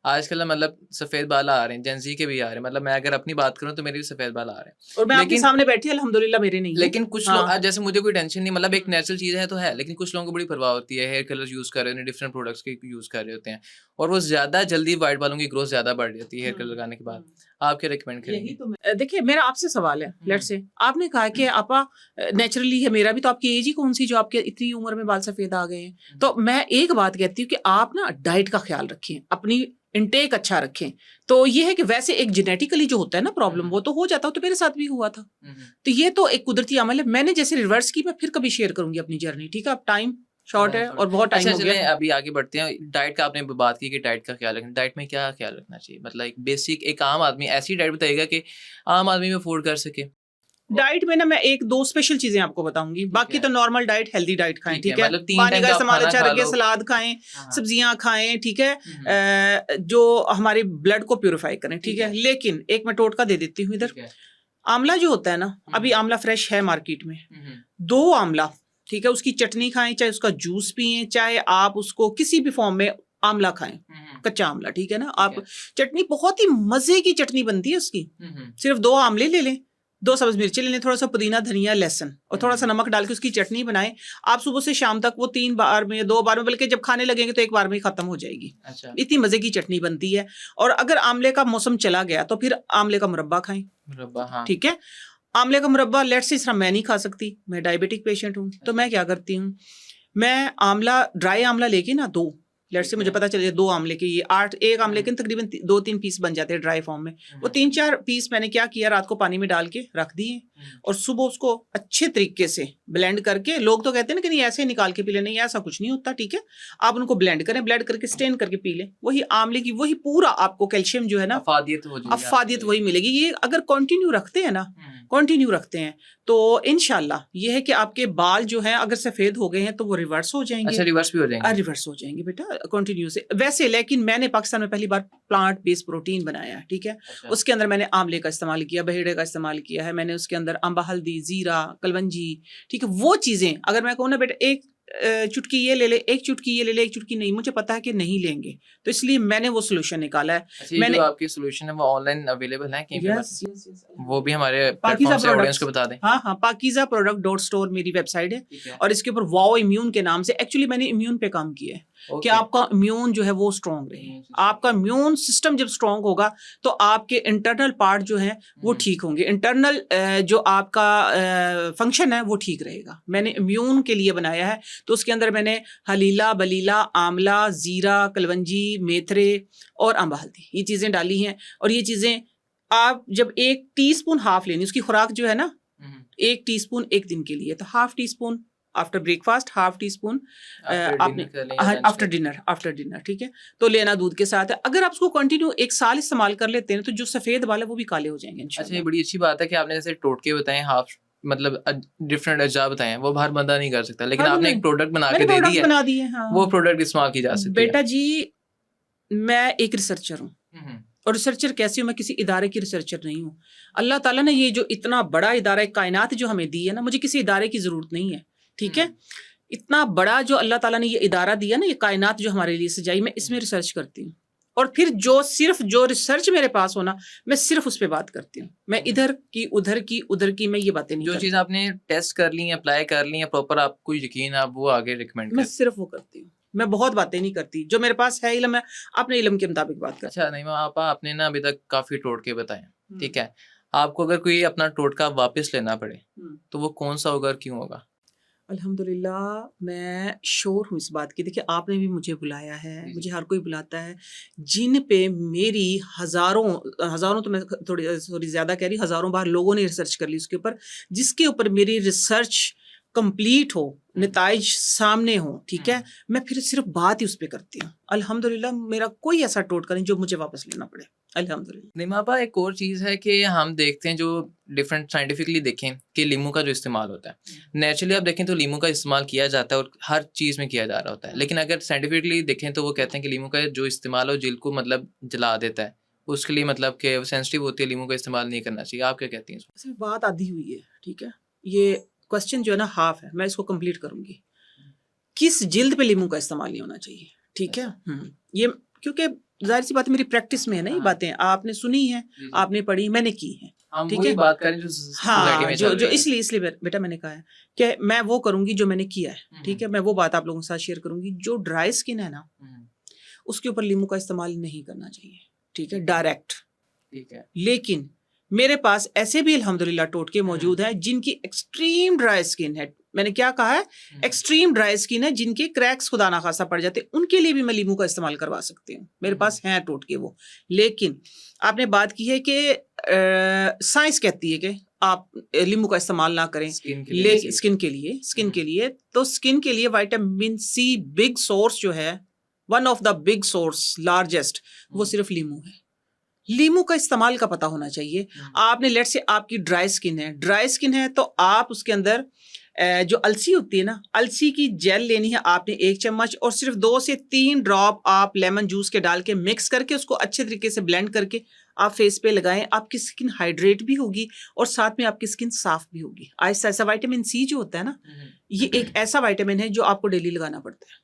आजकल ना मतलब सफ़ेद बाल आ रहे हैं, जेन ज़ी के भी आ रहे हैं। मतलब मैं अगर अपनी बात करूँ तो मेरे भी सफ़ेद बाल आ रहे हैं। और मैं आपके लेकिन सामने बैठी अल्हम्दुलिल्लाह मेरे नहीं है। लेकिन कुछ लोग हाँ। जैसे मुझे कोई टेंशन नहीं, मतलब एक हुँ। नेचुरल चीज़ है तो है, लेकिन कुछ लोगों को बड़ी परवाह होती है, हेयर कलर्स यूज़ कर रहे हैं, डिफरेंट प्रोडक्ट्स के यूज़ कर रहे होते हैं और वो ज़्यादा जल्दी व्हाइट बालों की ग्रोथ ज़्यादा बढ़ जाती है हेयर कलर हुँ, लगाने के बाद। हुँ। आप क्या रिकमेंड यही करेंगे? तो मैं देखिए मेरा आपसे सवाल है, हुँ, लेट्स से आपने कहा कि आपा नेचुरली है, मेरा भी तो आपकी एज ही कौन-सी जो आपके इतनी उम्र में बाल सफ़ेद आ गए हैं। हुँ, तो मैं एक बात कहती हूँ कि आप ना डाइट का ख़्याल रखें, अपनी इनटेक अच्छा रखें। तो ये है कि वैसे एक जेनेटिकली जो होता है ना हुँ, प्रॉब्लम हुँ, वो तो हो जाता है, तो मेरे साथ भी हुआ था। हुँ, हुँ। तो ये तो एक कुदरती अमल है, मैंने जैसे रिवर्स की मैं फिर कभी शेयर करूँगी अपनी जर्नी, ठीक है? अब टाइम शॉर्ट टाइम है शॉर्ट और बहुत टाइम अच्छा हो गया चलें है। अभी आगे बढ़ते हैं। डाइट का आपने बात की कि डाइट का ख़्याल रखें। डाइट में क्या ख़्याल रखना चाहिए? मतलब एक बेसिक एक आम आदमी ऐसी डाइट बताइएगा कि आम आदमी भी अफ़ोर्ड कर सके। ओ डाइट में ना मैं 1-2 स्पेशल चीज़ें आपको बताऊँगी, ठीक बाकी है, तो नॉर्मल डाइट, हेल्दी डाइट खाएँ, ठीक है। ठीक है? मतलब 3 पानी टाइम का का आप इस्तेमाल खाना अच्छा खा रखें, लो। सलाद खाएँ, हाँ, हाँ। सब्जियाँ खाएँ, ठीक है? हुँ, हुँ। जो हमारे ब्लड को प्यूरिफ़ाई करें, ठीक ठीक है? है, लेकिन एक मैं टोटका दे देती हूँ इधर, ठीक है। आँवला जो होता है ना, हुँ, अभी हुँ। आँवला फ्रेश है मार्केट में, हुँ, हुँ। 2 आँवला, ठीक है? उसकी चटनी खाएँ, चाहे उसका जूस पिएँ, चाहे आप उसको किसी भी फ़ॉर्म में आँवला खाएँ, हुँ, हुँ। कच्चा आँवला, ठीक है ना? ठीक आप है। चटनी बहुत ही मज़े की चटनी बनती है उसकी। हुँ, हुँ। सिर्फ़ 2 आमले ले लें, 2 सब्ज़ मिर्ची ले लें, थोड़ा-सा पुदीना, धनिया, लहसुन और हुँ, थोड़ा-सा हुँ। नमक डाल के उसकी चटनी बनाएँ। आप सुबह से शाम तक वो 3 बार में, 2 बार में, बल्कि जब खाने लगेंगे तो 1 बार में ही ख़त्म हो जाएगी। अच्छा, इतनी मज़े की चटनी बनती है। और अगर आमले का मौसम चला गया तो फिर आमले का मुरब्बा खाएँ, मुरब्बा हाँ। ठीक है? आमले का मुरब्बा लेट्स से इस तरह मैं नहीं खा सकती, मैं डायबिटिक पेशेंट हूँ, तो अच्छा, मैं क्या करती हूँ, मैं आमला ड्राई आमला लेके ना 2 लेट्स से ठीक मुझे है। पता चले 2 आमले के ये 8 1 हुँ, आमले के हुँ। तकरीबन 2-3 पीस बन जाते हैं ड्राई फॉर्म में। हुँ, वो हुँ। 3-4 पीस मैंने क्या किया, रात को पानी में डाल के रख दिए हुँ। और सुबह उसको अच्छे तरीके से ब्लेंड करके, लोग तो कहते हैं ना कि नहीं ऐसे ही निकाल के पी लें, नहीं ऐसा कुछ नहीं होता, ठीक है? आप उनको ब्लेंड करें, ब्लेंड करके स्ट्रेन करके पी लें। वही आमले की वही पूरा आपको कैल्शियम जो है ना, अफ़ादियत हो जाएगी आपकी अफ़ादियत बॉडी वही मिलेगी। ये अगर कंटिन्यू रखते हैं ना, हुँ। कंटिन्यू रखते हैं, तो इंशाल्लाह ये है कि आपके बाल जो हैं अगर सफ़ेद हो गए हैं तो वो रिवर्स हो जाएँगे। अच्छा रिवर्स भी हो जाएँगे? रिवर्स हो जाएँगे बेटा कंटिन्यू से। वैसे लेकिन मैंने पाकिस्तान में पहली बार प्लांट बेस्ड प्रोटीन बनाया है, ठीक है? अच्छा। उसके अंदर मैंने आमले का इस्तेमाल किया, बहेड़े का इस्तेमाल किया है, मैंने उसके अंदर अम्बा हल्दी, ज़ीरा, कलवंजी, ठीक है? वो चीज़ें अगर मैं कहूँ ना बेटा एक चुटकी ये ले ले, एक चुटकी ये ले ले, एक चुटकी नहीं, मुझे पता है कि नहीं लेंगे। तो इसलिए मैंने वो सॉल्यूशन निकाला है। अच्छा ये जो मैंने आपकी सॉल्यूशन है वो ऑनलाइन अवेलेबल है कहीं पे यस, मतलब? यस, यस, वो भी अल्हम्दुलिल्लाह। हमारे पाकीज़ा प्लेटफ़ॉर्म से ऑडियंस प्रोडक्ट्स। को बता दें। हाँ, हाँ, पाकीज़ा प्रोडक्ट डॉट स्टोर मेरी वेबसाइट है ठीक है। और इसके ऊपर वाओ इम्यून के नाम से एक्चुअली मैंने इम्यून पे काम किया है कि ओके। आपका इम्यून जो है वो स्ट्रॉन्ग रहे। इम्यून सिस्टम आपका इम्यून सिस्टम जब स्ट्रॉन्ग होगा तो आपके इंटरनल पार्ट जो हैं वो हुँ, ठीक होंगे। इंटरनल जो आपका फंक्शन है वो ठीक रहेगा। मैंने इम्यून के लिए बनाया है, तो उसके अंदर मैंने हलीला, बलीला, आंवला, ज़ीरा, कलवंजी, मेथरे और अम्बा हल्दी ये चीज़ें डाली हैं और ये चीज़ें आप जब 1 टीस्पून हाफ लेनी उसकी खुराक जो है ना, हुँ, हुँ। 1 टीस्पून 1 दिन के लिए, तो half teaspoon after breakfast, half teaspoon after आपने डिनर कर लें या लंच आफ्टर में? डिनर आफ्टर डिनर, ठीक है? तो लेना दूध के साथ है। अगर आप उसको कंटिन्यू 1 साल इस्तेमाल कर लेते हैं, तो जो सफ़ेद बाल है वो भी काले हो जाएँगे अच्छा ये इंशाल्लाह। बड़ी अच्छी बात है कि आपने जैसे टोटके बताए हाफ़ मतलब डिफरेंट अज्जा बताए हैं, वो हर बंदा नहीं कर सकता। लेकिन हर बंदा आपने एक नहीं प्रोडक्ट बना के मैंने दे दी प्रोडक्ट है, बना दिए हैं, वो हाँ। प्रोडक्ट इस्तेमाल की जा सकती है। बेटा जी, मैं एक रिसर्चर हूँ हुँ, हुँ। और रिसर्चर कैसी हूँ, मैं किसी इदारे की रिसर्चर नहीं हूँ। अल्लाह ताला ने ये जो इतना बड़ा इदारा कायनात जो हमें दी है ना, मुझे किसी इदारे की ज़रूरत नहीं है, हुँ, ठीक है? इतना बड़ा जो अल्लाह ताला ने ये इदारा दिया ना, ये कायनात जो हमारे लिए सजाई, मैं इसमें हुँ। रिसर्च करती हूँ। और फिर जो रिसर्च मेरे पास हो ना, मैं सिर्फ़ उस पे बात करती हूँ। मैं हुँ। इधर की, उधर की, उधर की, मैं ये बातें नहीं जो चीज़ करती। आपने टेस्ट कर ली, अप्लाई कर ली है प्रॉपर आपको यकीन है, आप वो आगे रिकमेंड मैं करें। सिर्फ़ वो करती हूँ। मैं बहुत बातें नहीं करती। जो मेरे पास है इल्म, मैं अपने इल्म के मुताबिक बात करती अच्छा नईमा आपा आपने ना अभी तक काफ़ी टोटके बताए, हूँ। ठीक है? आपको अगर कोई अपना टोटका वापस लेना पड़े, हुँ। तो वो कौन-सा होगा और क्यों होगा? अल्हम्दुलिल्लाह मैं श्योर हूँ इस बात की। देखिए आपने भी मुझे बुलाया है, जी, जी। मुझे हर कोई बुलाता है, जिन पे मेरी हज़ारों तो मैं थोड़ी सॉरी ज़्यादा कह रही हूँ, हज़ारों बार लोगों ने रिसर्च कर ली उसके ऊपर, जिसके ऊपर मेरी रिसर्च कंप्लीट हो, हुँ, नताइज सामने हों, ठीक है? हुँ। मैं फिर सिर्फ़ बात ही उस पे करती हूँ। अल्हम्दुलिल्लाह मेरा कोई ऐसा टोटका नहीं जो मुझे वापस लेना पड़े। अल्हम्दुलिल्लाह। नईमा आपा एक और चीज़ है कि हम देखते हैं जो डिफरेंट साइंटिफिकली देखें कि लीमू का जो इस्तेमाल होता है। हुँ, नेचुरली आप देखें तो लीमू का इस्तेमाल किया जाता है और हर चीज़ में किया जा रहा होता है। हुँ, लेकिन अगर साइंटिफिकली देखें तो वो कहते हैं कि लीमू का जो इस्तेमाल है वो जिल्द को मतलब जला देता है। उसके लिए मतलब कि वो सेंसिटिव होती है, लीमू का इस्तेमाल नहीं करना चाहिए। आप क्या कहती हैं इसमें? सिर्फ़ बात आधी हुई है, ठीक है? ये क्वेश्चन जो है ना हाफ़ है, मैं इसको कंप्लीट करूँगी। किस जिल्द पे लीमू का इस्तेमाल नहीं होना चाहिए, ठीक है? अच्छा। ये क्योंकि जाहिर सी बात है मेरी प्रैक्टिस में है ना ये हाँ। बातें, आपने सुनी है, जी, जी। आपने पढ़ी, मैंने की है। हम ठीक वही है? बात करें जो सोसाइटी हाँ, में जो चल जो रही है। इसलिए बेटा मैंने कहा है कि मैं वो करूँगी जो मैंने किया है, ठीक है? मैं वो बात आप लोगों के साथ शेयर करूँगी। जो ड्राई स्किन है ना, उसके ऊपर लींबू का इस्तेमाल नहीं करना चाहिए, ठीक है? डायरेक्ट। ठीक है। लेकिन मेरे पास ऐसे भी अल्हम्दुलिल्लाह टोटके मौजूद हैं जिनकी एक्सट्रीम ड्राई स्किन है। मैंने क्या कहा है? एक्सट्रीम ड्राई स्किन है, जिनके क्रैक्स खुदा ना खासा पड़ जाते, उनके लिए भी मैं लींबू का इस्तेमाल करवा सकती हूँ। मेरे पास हैं टोटके वो। लेकिन आपने बात की है कि साइंस कहती है कि आप लींबू का इस्तेमाल ना करें, स्किन के लिए लेकिन स्किन के लिए तो स्किन के लिए विटामिन सी बिग सोर्स जो है, one of the big source largest, वो सिर्फ लींबू है। लीमू का इस्तेमाल का पता होना चाहिए। आपने लेट से आपकी ड्राई स्किन है तो आप उसके अंदर जो अलसी होती है ना, अलसी की जेल लेनी है आपने 1 चम्मच, और सिर्फ 2 से 3 ड्रॉप आप लेमन जूस के डाल के मिक्स करके उसको अच्छे तरीके से ब्लेंड करके आप फेस पे लगाएं। आपकी स्किन हाइड्रेट भी होगी और साथ में आपकी स्किन साफ भी होगी। ऐसा ऐसा विटामिन सी जो होता है ना, ये एक ऐसा विटामिन है जो आपको डेली लगाना पड़ता है,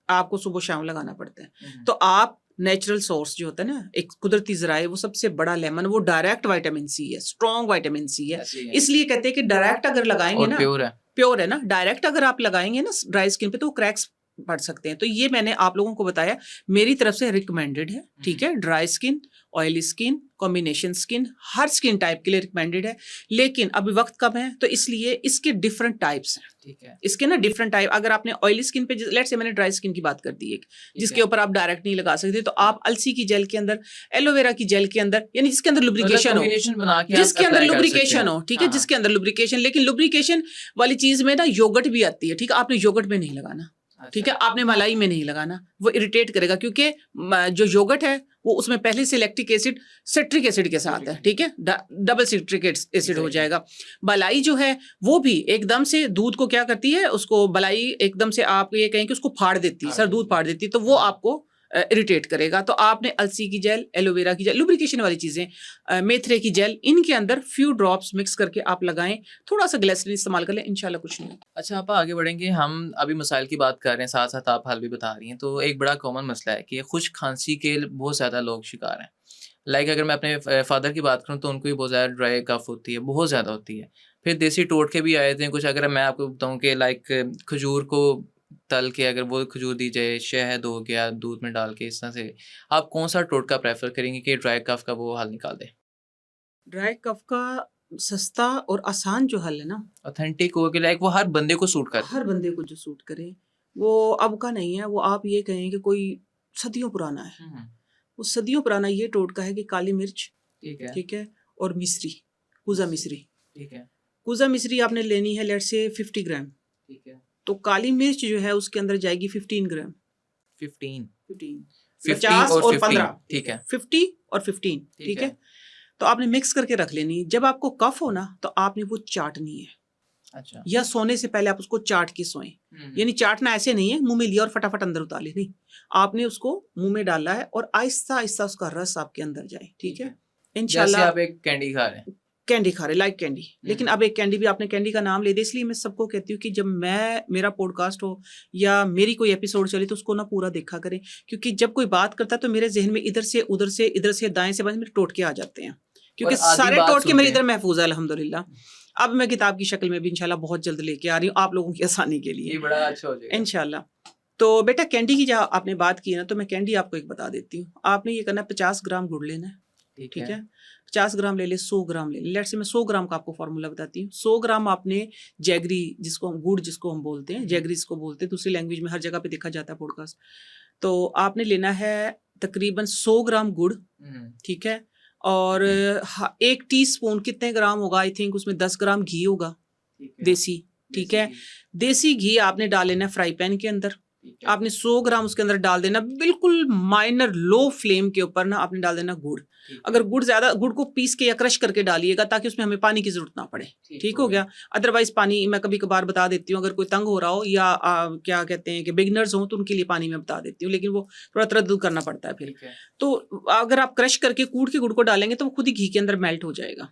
आपको सुबह शाम लगाना पड़ता है। तो आप नेचुरल सोर्स जो होता है ना, एक कुदरती जराए, वो सबसे बड़ा लेमन, वो डायरेक्ट विटामिन सी है, स्ट्रॉन्ग विटामिन सी है। इसलिए कहते हैं कि डायरेक्ट अगर लगाएंगे ना, प्योर है ना, डायरेक्ट अगर आप लगाएंगे ना ड्राई स्किन पे तो क्रैक्स पड़ सकते हैं। तो ये मैंने आप लोगों को बताया, मेरी तरफ से रिकमेंडेड है, ठीक है? Dry skin, oily skin, combination skin, हर स्किन टाइप के लिए रिकमेंडेड है। लेकिन अभी वक्त कम है तो इसलिए इसके डिफरेंट टाइप्स हैं, ठीक है? इसके ना डिफरेंट टाइप, अगर आपने ऑयली स्किन पे, लेट से मैंने ड्राई स्किन की बात कर दी एक, जिसके ऊपर आप डायरेक्ट नहीं लगा सकते, तो आप अलसी की जेल के अंदर, एलोवेरा की जेल के अंदर, यानी जिसके अंदर लुब्रिकेशन हो, जिसके अंदर लुब्रिकेशन हो, ठीक है? जिसके अंदर लुब्रिकेशन, लेकिन लुब्रिकेशन वाली चीज में ना योगर्ट भी आती है, ठीक है? आपने योगर्ट में नहीं लगाना, ठीक है? आपने मलाई में नहीं लगाना, वो इरिटेट करेगा, क्योंकि जो योगर्ट है वो उसमें पहले से लैक्टिक एसिड सिट्रिक एसिड के साथ है, ठीक है? डबल सिट्रिक एसिड हो जाएगा। मलाई जो है वो भी एकदम से दूध को क्या करती है, उसको मलाई एकदम से आप ये कहें कि उसको फाड़ देती है, सर दूध फाड़ देती है, तो वो आपको इरिटेट करेगा। तो आपने अलसी की जेल, एलोवेरा की जेल, लुब्रिकेशन वाली चीजें, मेथरे की जेल, इनके अंदर फ्यू ड्रॉप्स मिक्स करके आप लगाएं, थोड़ा सा ग्लिसरीन इस्तेमाल कर लें, इंशाल्लाह कुछ नहीं। अच्छा, आप आगे बढ़ेंगे, हम अभी मसाइल की बात कर रहे हैं, साथ साथ आप हल भी बता रही हैं। तो एक बड़ा कॉमन मसला है कि खुश्क खांसी के बहुत ज़्यादा लोग शिकार हैं। लाइक अगर मैं अपने फादर की बात करूँ तो उनको भी बहुत ज़्यादा ड्राई कफ होती है, बहुत ज़्यादा होती है। फिर देसी टोटके भी आए थे कुछ, अगर मैं आपको बताऊँ कि लाइक खजूर को तल के अगर वो खजूर दी जाए, शहद हो गया दूध में डाल के, इस तरह से आप कौन सा टोटका प्रेफर करेंगे कि ड्राई कफ का वो हल निकाल दे? ड्राई कफ का सस्ता और आसान जो हल है ना, ऑथेंटिक हो कि लाइक वो हर बंदे को सूट करे, हर बंदे को जो सूट करे, वो अब का नहीं है, वो आप ये कहें कि कोई सदियों पुराना है। वो सदियों पुराना ये टोटका है कि काली मिर्च, ठीक है, और मिश्री, कुजा मिश्री, ठीक है? कुजा मिश्री आपने लेनी है लेट से 50 ग्राम, ठीक है? तो काली मिर्च जो है उसके अंदर जाएगी 15 ग्राम, 15 50 और 15, ठीक है? 50 और 15, ठीक है? तो आपने मिक्स करके रख लेनी। जब आपको कफ हो ना तो आपने वो चाटनी है। अच्छा। या सोने से पहले आप उसको चाट के सोएं। यानी चाटना ऐसे नहीं है मुंह में लिया और फटाफट अंदर उतार ले, नहीं, आपने उसको मुंह में डाला है और आहिस्ता आहिस्ता उसका रस आपके अंदर जाए, ठीक है? इंशाल्लाह। जैसे आप एक कैंडी खा रहे हैं, कैंडी खा रहे, लाइक कैंडी। लेकिन अब एक कैंडी भी, आपने कैंडी का नाम ले दिया, इसलिए मैं सबको कहती हूँ कि जब मेरा पॉडकास्ट हो या मेरी कोई एपिसोड चले तो उसको ना पूरा देखा करें, क्योंकि जब कोई बात करता है तो मेरे जहन में इधर से उधर से, इधर से दाएं से बाएं मेरे टोटके आ जाते हैं, क्योंकि सारे टोटके मेरे इधर महफूज है अल्हम्दुलिल्लाह। अब मैं किताब की शक्ल में भी इंशाल्लाह बहुत जल्द लेके आ रही हूँ आप लोगों की आसानी के लिए, ये बड़ा अच्छा हो जाएगा इंशाल्लाह। तो बेटा कैंडी की जब आपने बात की ना, तो मैं कैंडी आपको एक बता देती हूँ। आपने ये करना है, 50 ग्राम गुड़ लेना है, ठीक है? 50 ग्राम ले ले, 100 ग्राम ले ले। लेट से मैं 100 ग्राम का आपको फॉर्मूला बताती हूँ। 100 ग्राम आपने जैगरी, जिसको हम गुड़ जिसको हम बोलते हैं, जैगरी इसको बोलते हैं, दूसरी लैंग्वेज में हर जगह पे देखा जाता है पॉडकास्ट। तो आपने लेना है तकरीबन 100 ग्राम गुड़, ठीक है? और 1 टीस्पून कितने ग्राम होगा, आई थिंक उसमें 10 ग्राम घी होगा, देसी, ठीक है? देसी घी आपने डाल लेना फ्राई पैन के अंदर। आपने 100 ग्राम उसके अंदर डाल देना, बिल्कुल माइनर लो फ्लेम के ऊपर ना आपने डाल देना गुड़। अगर गुड़ को पीस के या क्रश करके डालिएगा ताकि उसमें हमें पानी की जरूरत ना पड़े, ठीक हो गया? अदरवाइज पानी मैं कभी कभार बता देती हूँ, अगर कोई तंग हो रहा हो या क्या कहते हैं कि बिगिनर्स हो तो उनके लिए पानी मैं बता देती हूँ, लेकिन वो थोड़ा तरद्दुद करना पड़ता है फिर। तो अगर आप क्रश करके कूट के गुड़ को डालेंगे तो वो खुद ही घी के अंदर मेल्ट हो जाएगा।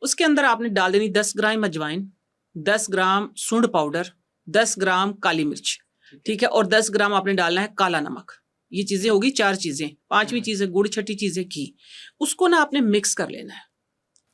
उसके अंदर आपने डाल देनी 10 ग्राम अजवाइन, 10 ग्राम सूंड पाउडर, 10 ग्राम काली मिर्च, ठीक है? और 10 ग्राम आपने डालना है काला नमक, ये चीजें होगी 4 चीजें, 5वीं चीज है गुड़, छठी चीज है घी। उसको ना आपने मिक्स कर लेना है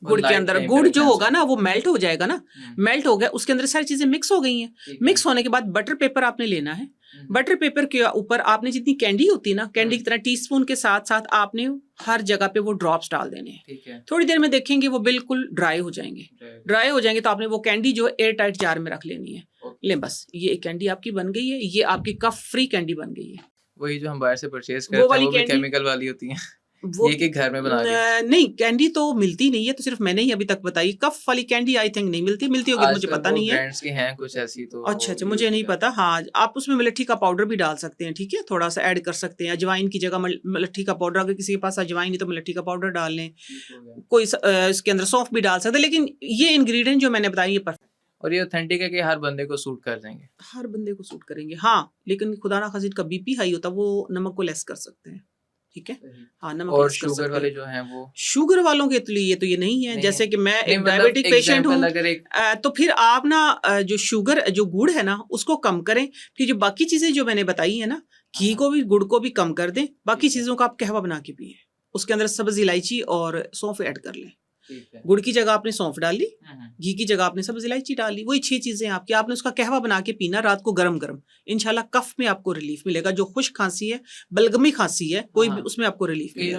गुड़ के अंदर। गुड़ जो होगा ना वो मेल्ट हो जाएगा ना, मेल्ट हो गया, उसके अंदर सारी चीजें मिक्स हो गई हैं। मिक्स होने के बाद बटर पेपर आपने लेना है। बटर पेपर के ऊपर आपने जितनी कैंडी होती है ना, कैंडी की तरह टीस्पून के साथ साथ आपने हर जगह पे वो ड्रॉप्स डाल देने हैं। थोड़ी देर में देखेंगे वो बिल्कुल ड्राई हो जाएंगे। ड्राई हो जाएंगे तो आपने वो कैंडी जो एयर टाइट जार में रख लेनी है। ले बस ये एक कैंडी आपकी बन गई है, ये आपकी कफ फ्री कैंडी बन गई है। वही जो हम बाहर से परचेज करते हैं वो भी केमिकल वाली होती है। वो ये कि घर में बना के नहीं, कैंडी तो मिलती नहीं है, तो सिर्फ मैंने ही अभी तक बताई। कफ वाली कैंडी आई थिंक नहीं मिलती, मिलती होगी मुझे पता नहीं है। ब्रांड्स की हैं कुछ ऐसी तो अच्छा मुझे नहीं पता। हाँ, आप उसमें मलट्ठी का पाउडर भी डाल सकते हैं, ठीक है, थोड़ा सा ऐड कर सकते हैं। अजवाइन की जगह मलट्ठी का पाउडर, अगर किसी के पास अजवाइन नहीं तो मलट्ठी का पाउडर डाल लें। कोई इसके अंदर सौंफ भी डाल सकते हैं, लेकिन ये इंग्रेडिएंट जो मैंने बताई ये परफेक्ट। और ये ऑथेंटिक है कि हर बंदे को सूट कर देंगे, हर बंदे को सूट करेंगे। हाँ, लेकिन खुदा ना खासिर का बीपी हाई होता वो नमक को लेस कर सकते हैं, ठीक है। हाँ, नमक और शुगर वाले जो हैं वो, शुगर वालों के लिए तो ये नहीं है। जैसे कि मैं एक डायबिटिक पेशेंट हूँ, तो फिर आप ना जो शुगर जो गुड़ है ना उसको कम करें। फिर जो बाकी चीजें जो मैंने बताई है ना, घी को भी गुड़ को भी कम कर दें। बाकी चीजों का आप कहवा बना के पिए, उसके अंदर सब्ज इलायची और सौंफ ऐड कर लें। गुड़ की जगह आपने सौंफ डाल ली, घी की जगह आपने सब्ज इलायची डाल ली, वही 6 चीजें आपकी। आपने उसका कहवा बना के पीना रात को गरम गरम। इंशाल्लाह कफ में आपको रिलीफ मिलेगा। जो खुश्क खांसी है, बलगमी खांसी है, कोई भी उसमें आपको रिलीफ मिलेगा।